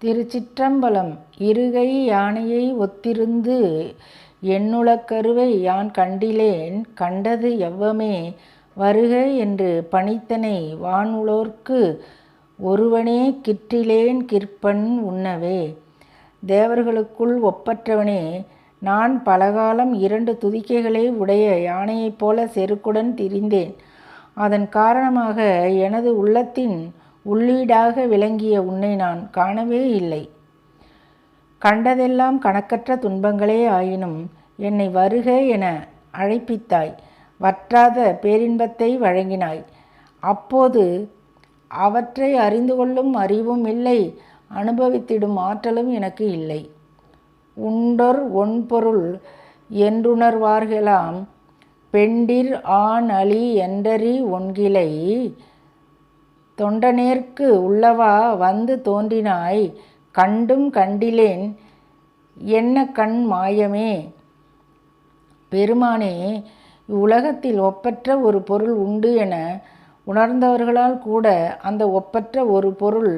திருச்சிற்றம்பலம். இருகை யானையை ஒத்திருந்து என்னுளக்கருவை யான் கண்டிலேன் கண்டது எவ்வமே வருக என்று பணித்தனை வானுளோர்க்கு ஒருவனே கிற்றிலேன் கிற்பன் உண்ணவே. தேவர்களுக்குள் ஒப்பற்றவனே, நான் பலகாலம் 2 துதிக்கைகளை உடைய யானையைப் போல செருக்குடன் திரிந்தேன். அதன் காரணமாக எனது உள்ளத்தின் உள்ளீடாக விளங்கிய உன்னை நான் காணவே இல்லை. கண்டதெல்லாம் கணக்கற்ற துன்பங்களே ஆயினும் என்னை வருக என அழைப்பித்தாய். வற்றாத பேரின்பத்தை வழங்கினாய். அப்போது அவற்றை அறிந்து கொள்ளும் அறிவும் இல்லை, அனுபவித்திடும் ஆற்றலும் எனக்கு இல்லை. உண்டொர் ஒன்பொருள் என்றுணர்வார்களாம் பெண்டிர் ஆண் அழி என்றறி ஒன்கிளை. தொண்டனேற்கு உள்ளவா வந்து தோன்றினாய் கண்டும் கண்டிலேன் என்ன கண் மாயமே. பெருமானே, இவ்வுலகத்தில் ஒப்பற்ற ஒரு பொருள் உண்டு என உணர்ந்தவர்களால் கூட அந்த ஒப்பற்ற ஒரு பொருள்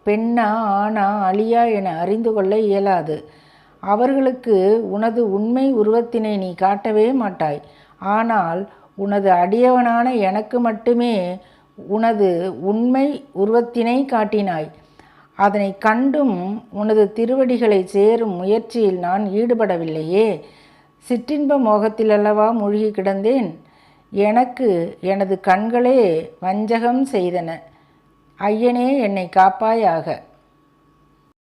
பெண்ணா ஆணா அழியா என அறிந்து கொள்ள இயலாது. அவர்களுக்கு உனது உண்மை உருவத்தினை நீ காட்டவே மாட்டாய். ஆனால் உனது அடியவனான எனக்கு மட்டுமே உனது உண்மை உருவத்தினை காட்டினாய். அதனை கண்டும் உனது திருவடிகளை சேரும் முயற்சியில் நான் ஈடுபடவில்லையே. சிற்றின்ப மோகத்தில் அல்லவா மூழ்கி கிடந்தேன். எனக்கு எனது கண்களே வஞ்சகம் செய்தன. ஐயனே, என்னை காப்பாயாக.